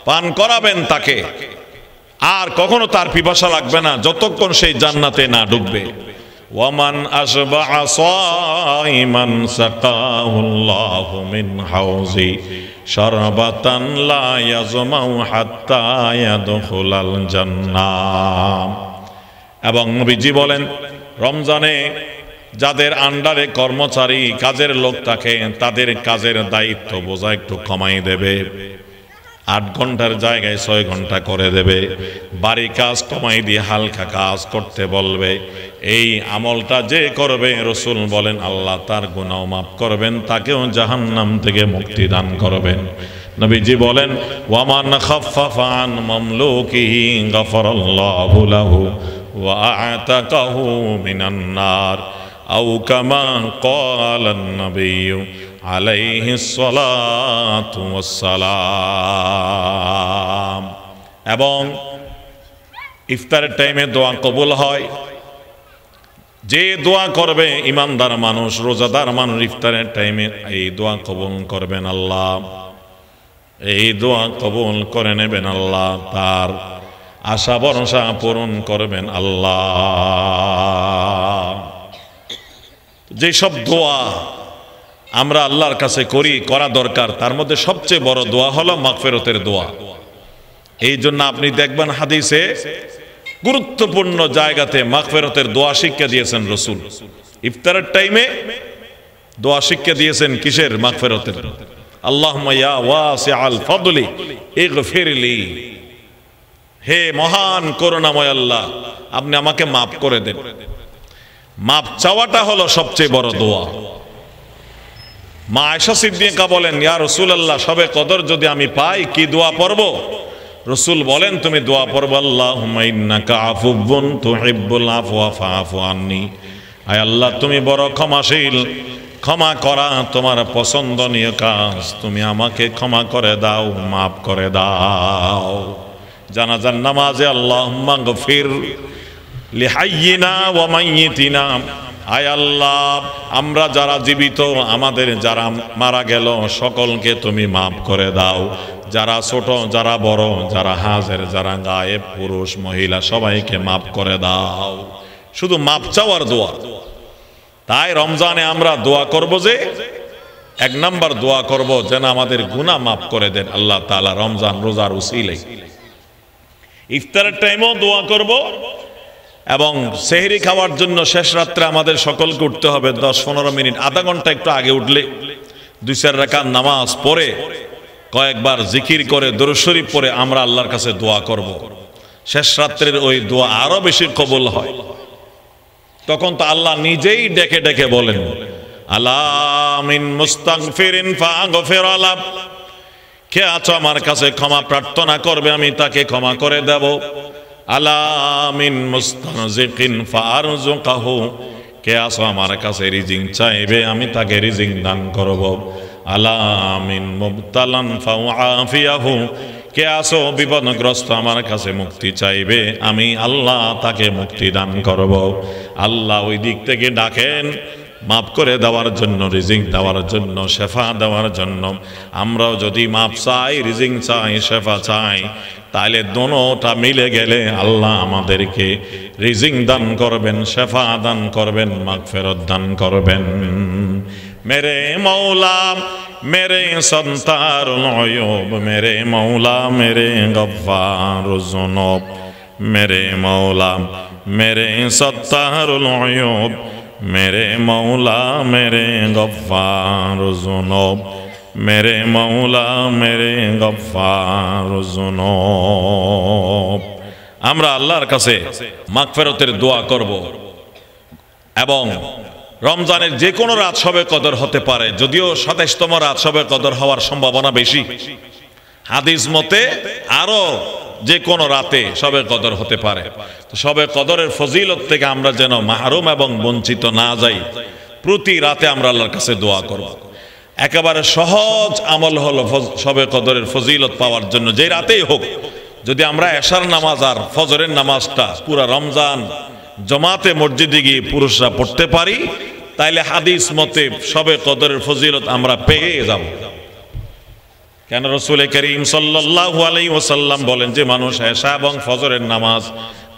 পান করাবেন তাকে, আর কখনো তার পিপাসা লাগবে না যতক্ষণ সেই জান্নাতে না ঢুকবে। ওয়ামান আসবাআ সাইমান সাকাহুল্লাহু মিন হাউজি শারবাতান লা ইয়াজমাউ হাত্তা ইয়াদখুলাল জান্নাহ। এবং নবীজি বলেন, রমজানে যাদের আন্ডারে কর্মচারী, কাজের লোক থাকে, তাদের কাজের দায়িত্ব বোঝা একটু কমাই দেবে। 8 ঘন্টার জায়গায় 6 ঘন্টা করে দেবে। বাড়ি কাজ কমাই দিয়ে হালকা কাজ করতে বলবে। এই আমলটা যে করবে, রাসূল বলেন আল্লাহ তার গুনাহ মাফ করবেন, তাকেও জাহান্নাম থেকে মুক্তি দান করবেন। নবীজি বলেন, ওয়ামান খাফফাফা আন মামলুকিহি গাফারাল্লাহু লাহু ওয়া আ'তাকাহু মিনান নার আও কামা ক্বালান নাবিয়্যু আলাইহিস সালাতু ওয়াস সালাম। এবং ইফতারের টাইমে দোয়া কবুল হয়। যে দোয়া করবে ইমানদার মানুষ, রোজাদার মানুষ, ইফতারের টাইমে এই দোয়া কবুল করবেন আল্লাহ, এই দোয়া কবুল করে নেবেন আল্লাহ, তার আশা ভরসা পূরণ করবেন আল্লাহ। যেসব দোয়া আমরা আল্লাহর কাছে করা দরকার, তার মধ্যে সবচেয়ে বড় দোয়া হলো মাগফিরাতের দোয়া। এই জন্য আপনি দেখবেন হাদিসে গুরুত্বপূর্ণ জায়গাতে মাগফিরাতের দোয়া শিক্ষা দিয়েছেন রাসূল। ইফতারের টাইমে দোয়া শিক্ষা দিয়েছেন কিসের? মাগফিরাতের। আল্লাহুম্মা ইয়া ওয়াসিআল ফাদলি ইগফিরলি, হে মহান করুণাময় আল্লাহ, আপনি আমাকে মাফ করে দেন। মাফ চাওয়াটা হলো সবচেয়ে বড় দোয়া। মা আয়েশা সিদ্দিকা বলেন, ইয়া রাসূলুল্লাহ, শবে কদর যদি আমি পাই, কি দোয়া পড়ব? রাসূল বলেন, তুমি দোয়া পড়বে, আল্লাহুম্মা ইন্নাকা আফুবুন তুহিব্বুল আফওয়া ফাআফু আন্নী। আয় আল্লাহ, তুমি বড় ক্ষমাশীল, ক্ষমা করা তোমার পছন্দনীয় কাজ, তুমি আমাকে ক্ষমা করে দাও, মাফ করে দাও। জানাজার নামাজে আল্লাহুম্মা গফির লিহাইয়িনা ওয়া মাইয়িতিনা, আয় আল্লাহ, আমরা যারা জীবিত, আমাদের যারা মারা গেল, সকলকে তুমি মাফ করে দাও। যারা ছোট যারা বড়, যারা হাজির যারা গায়েব, পুরুষ মহিলা সবাইকে মাফ করে দাও। শুধু মাফ চাওয়ার দোয়া। তাই রমজানে আমরা দোয়া করব যে, এক নাম্বার দোয়া করব যেন আমাদের গুনাহ মাফ করে দেন আল্লাহ তাআলা রমজান রোজার উসিলায়। ইফতারের টাইমেও দোয়া করব, এবং সেহরি খাওয়ার জন্য শেষ রাত্রে আমাদের সকলকে উঠতে হবে 10-15 মিনিট, আধা ঘন্টা একটু আগে উঠলে 2-4 রাকাত নামাজ পড়ে কয়েকবার জিকির করে দরুদ শরীফ পড়ে আমরা আল্লাহর কাছে দোয়া করব। শেষ রাত্রের ওই দোয়া আরো বেশি কবুল হয়। তখন তো আল্লাহ নিজেই ডেকে ডেকে বলেন, আলা মিন মুস্তাগফিরিন ফাগফির লাহ, কে আছো আমার কাছে ক্ষমা প্রার্থনা করবে আমি তাকে ক্ষমা করে দেব। আলা মিন মুস্তারজিকিন ফারযুকাহু, কে আছো আমার কাছে রিজিক চাইবে আমি তাকে রিজিক দান করব। আলা মিন মুবতালান ফাউআফিয়াহু, কে আছো বিপদগ্রস্ত আমার কাছে মুক্তি চাইবে আমি আল্লাহ তাকে মুক্তি দান করব। আল্লাহ ওই দিক থেকে ডাকেন মাফ করে দেওয়ার জন্য, রিজিক দেওয়ার জন্য, শেফা দেওয়ার জন্য। আমরাও যদি মাফ চাই, রিজিক চাই, শেফা চাই, তাহলে দোনোটা মিলে গেলে আল্লাহ আমাদেরকে রিজিক দান করবেন, শেফা দান করবেন, মাগফিরাত দান করবেন। মেরে মৌলা মেরে সত্তারুল উয়ুব, মেরে মৌলা মেরে গফফারুজ যুনুব, মেরে মৌলা মেরে সত্তারুল উয়ুব, মেরে মৌলা মেরে গফফারুজ যুনুব, মেরে মৌলা মেরে গফফারুজ যুনুব। আমরা আল্লাহর কাছে মাগফিরাতের দোয়া করব। এবং রমজানের যে কোনো রাত শবে কদর হতে পারে, যদিও 27তম রাত শবে কদর হওয়ার সম্ভাবনা বেশি। হাদিস মতে আরো যে কোনো রাতে শবে কদর হতে পারে। তো শবে কদরের ফজিলত থেকে আমরা যেন মাহরুম এবং বঞ্চিত না যাই, প্রতি রাতে আমরা আল্লাহর কাছে দোয়া করব। একেবারে সহজ আমল হলো শবে কদরের ফজিলত পাওয়ার জন্য যে রাতেই হোক, যদি আমরা এশার নামাজ আর ফজরের নামাজটা পুরা রমজান জমাতে মসজিদে গিয়ে পুরুষরা পড়তে পারি, তাইলে হাদিস মতে শবে কদরের ফজিলত আমরা পেয়ে যাব। কেন রাসূল করিম সাল্লাল্লাহু আলাইহি ওয়াসাল্লাম বলেন যে মানুষ এশা এবং ফজরের নামাজ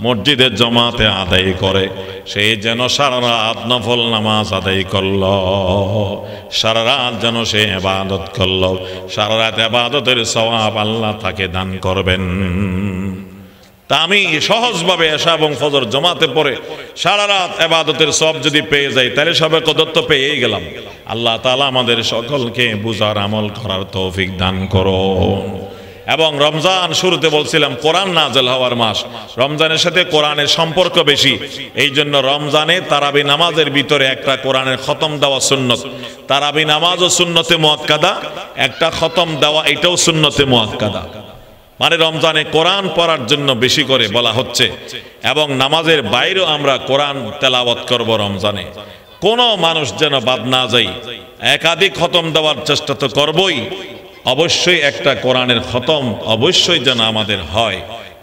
মসজিদের জমাতে আদায় করে, সে যেন সারা রাত নফল নামাজ আদায় করল, সারা রাত যেন সে ইবাদত করল, সারা রাত ইবাদতের সওয়াব আল্লাহ তাকে দান করবেন। তা আমি সহজভাবে এশা এবং ফজর জমাতে পড়ে সারা রাত ইবাদতের সওয়াব যদি পেয়ে যাই, তাহলে শবে কদর তো পেয়েই গেলাম। আল্লাহ তাআলা আমাদের সকলকে বুঝার আমল করার তৌফিক দান করুন। এবং রমজান শুরুতে বলছিলাম কোরআন নাযিল হওয়ার মাস, রমজানের সাথে কোরআনের সম্পর্ক বেশি। এই জন্য রমজানে তারাবি নামাজের ভিতরে একটা কোরআনের খতম দেওয়া সুন্নত। তারাবি নামাজও সুন্নতে মুআক্কাদা, একটা খতম দেওয়া এটাও সুন্নতে মুআক্কাদা। মানে রমজানে কোরআন পড়ার জন্য বেশি করে বলা হচ্ছে। এবং নামাজের বাইরেও আমরা কোরআন তেলাওয়াত করব রমজানে। কোনো মানুষ যেন বাদ না যায়, একাধিক খতম দেওয়ার চেষ্টা তো করবই, অবশ্যই একটা কোরআনের খতম অবশ্যই যেন আমাদের হয়।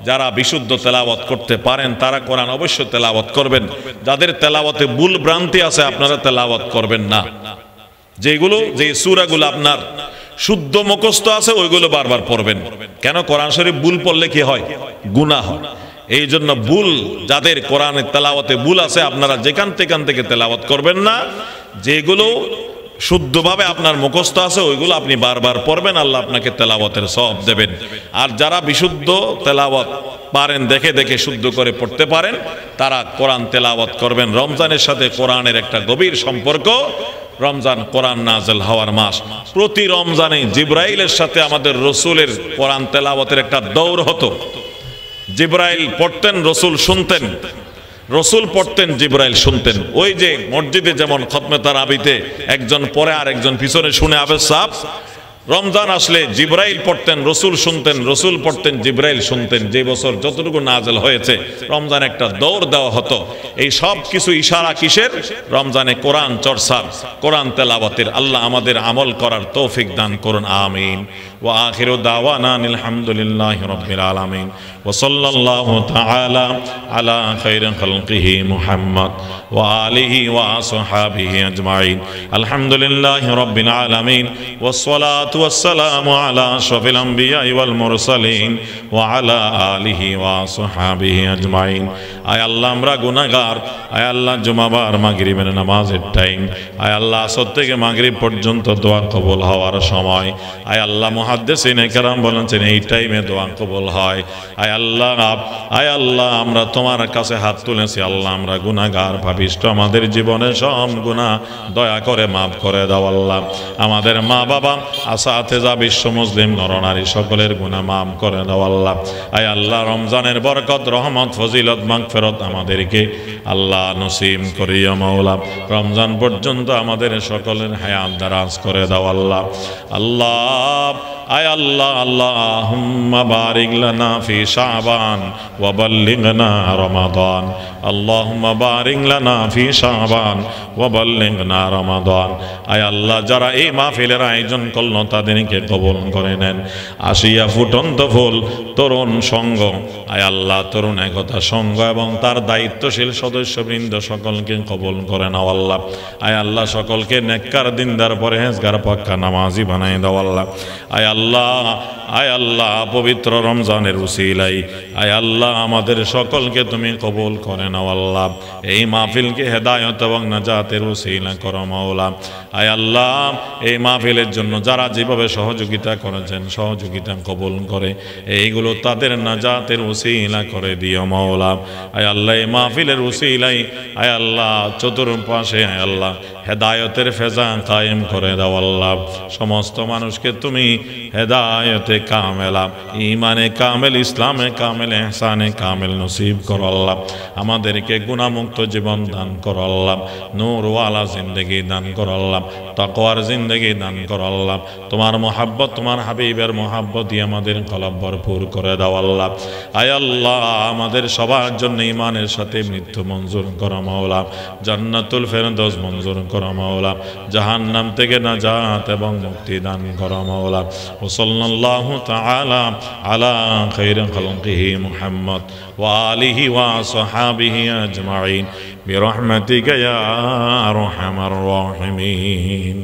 যারা বিশুদ্ধ তেলাওয়াত করতে পারেন তারা কোরআন অবশ্যই তেলাওয়াত করবেন। যাদের তেলাওয়াতে ভুল ভ্রান্তি আছে আপনারা তেলাওয়াত করবেন না। যে সূরাগুলো আপনার শুদ্ধ মুখস্থ আছে ওইগুলো বারবার পড়বেন। কেন? কোরআন শরীফ ভুল পড়লে কি হয়? গুনাহ হয়। এই জন্য ভুল, যাদের কোরআনের তেলাওয়াতে ভুল আছে আপনারা যেখান থেকে তেলাওয়াত করবেন না। যেগুলো শুদ্ধভাবে আপনার মুখস্থ আছে ওইগুলো আপনি বারবার পড়বেন, আল্লাহ আপনাকে তেলাওয়াতের সওয়াব দেবেন। আর যারা বিশুদ্ধ তেলাওয়াত পারেন, দেখে দেখে শুদ্ধ করে পড়তে পারেন, তারা কোরআন তেলাওয়াত করবেন। রমজানের সাথে কোরআনের একটা গভীর সম্পর্ক। রমজান কোরআন নাযিল হওয়ার মাস। প্রতি রমজানে জিবরাইলের সাথে আমাদের রাসূলের কোরআন তেলাওয়াতের একটা দৌড় হতো। জিবরাইল পড়তেন, রাসূল শুনতেন, রাসূল পড়তেন, জিবরাইল শুনতেন। ওই যে মসজিদে যেমন খতমে তারাবিতে একজন পড়ে আর একজন পিছনে শুনে আবেদ সাহেব, রমজান আসলে জিবরাইল পড়তেন, রাসূল শুনতেন, রাসূল পড়তেন, জিবরাইল শুনতেন। যে বছর যতটুকু নাযিল হয়েছে রমজান একটা দৌড় দেওয়া হতো। এই সব কিছু ইশারা কিসের? রমজানে কোরআন চর্চার, কোরআন তেলাওয়াতের। আল্লাহ আমাদের আমল করার তৌফিক দান করুন, আমিন। ওয়া আখিরু দাওয়ানা আলহামদুলিল্লাহি রাব্বিল আলামিন ওয়া সাল্লাল্লাহু তাআলা আলা খায়রি খালকিহি মুহাম্মদ ওয়া আলিহি ওয়া আসহাবিহি আজমাইন আলহামদুলিল্লাহি রাব্বিল আলামিন ওয়াস সালাতু ওয়াস সালামু আলা আশরাফিল আমবিয়া ওয়াল মুরসালিন ওয়া আলা আলিহি ওয়া আসহাবিহি আজমাইন। আয় আল্লাহ আমরা গুনাহগার, আয় আল্লাহ জুমাবার মাগরিবের নামাজের টাইম, আয় আল্লাহ আসর থেকে মাগরিব পর্যন্ত দোয়া কবুল হওয়ার সময়, আয় আল্লাহ মুহাদ্দিসিনে কেরাম বলেছেন এই টাইমে দোয়া কবুল হয়। আয় আল্লাহ আমরা তোমার কাছে হাত তুলেছি আল্লাহ, আমরা গুনাহগার পাপিষ্ঠ, আমাদের জীবনের সব গুনাহ দয়া করে মাফ করে দাও আল্লাহ। আমাদের মা বাবা আসাতেজা বিশ্ব মুসলিম নরনারী সকলের গুনাহ মাফ করে দাও আল্লাহ। আয় আল্লাহ রমজানের বরকত রহমত ফজিলত মাগফিরাত আমাদেরকে আল্লাহ নসিব করিয়া মাওলা, রমজান পর্যন্ত আমাদের সকলের হায়াত দারাজ করে দাও আল্লাহ। আল্লাহ আয় আল্লাহ আল্লাহুম্মা বারিক লানা ফি শাবান ওয়া বাল্লিগনা রমাদান, আল্লাহুম্মা বারিক লানা ফি শাবান ওয়া বাল্লিগনা রমাদান। আয় আল্লাহ যারা এই মাহফিলের আয়োজন করলো তাদেরকে কবুল করে নেন। আসিয়া ফুটন্ত ফুল তরুণ সংঘ, আয় আল্লাহ তরুণ একতা সংঘ এবং তার দায়িত্বশীল সদস্যবৃন্দ সকলকে কবুল করে নাও আল্লাহ। আয় আল্লাহ সকলকে নেককার দিনদার পরহেজগার পাক্কা নামাজি বানাই দাও আল্লাহ। আয় আল্লাহ পবিত্র রমজানের উসিলাই আয় আল্লাহ আমাদের সকলকে তুমি কবুল করে নাও আল্লাহ। এই মাহফিলকে হেদায়েত এবং নাজাতের উসিলা করো মাওলা। আয় আল্লাহ এই মাহফিলের জন্য যারা যেভাবে সহযোগিতা করেছেন সহযোগিতা কবুল করে এইগুলো তাদের নাজাতের উসিলা করে দিও মাওলা। আয় আল্লাহ এই মাহফিলের উসিলাই আয় আল্লাহ চতুর্পাশে আয় আল্লাহ হেদায়েতের ফেজা কায়েম করে দাও আল্লাহ। সমস্ত মানুষকে তুমি হেদায়েতে কামেলা, ঈমানে কামেল, ইসলামে কামেল, ইহসানে কামেল নসিব করো আল্লাহ। আমাদেরকে গুনাহমুক্ত জীবন দান করো আল্লাহ, নূরওয়ালা জিন্দেগি দান করো আল্লাহ, তাকওয়ার জিন্দেগি দান করো আল্লাহ। তোমার মোহাব্বত তোমার হাবিবের মোহাব্বত দিয়ে আমাদের কলব ভরপুর করে দাও আল্লাহ। আয় আল্লাহ আমাদের সবার জন্য ঈমানের সাথে মৃত্যু মঞ্জুর করো মাওলা, জান্নাতুল ফেরদৌস মঞ্জুর করো মাওলা, জাহান্নাম থেকে নাজাত এবং মুক্তি দান করো মাওলা। ওয়া সাল্লাল্লাহু তাআলা আলা খায়রি খালকিহি মুহাম্মদ ওয়া আলিহি ওয়া আসহাবিহি আজমাইন বিরহমাতিকা ইয়া আরহামার রাহিমিন।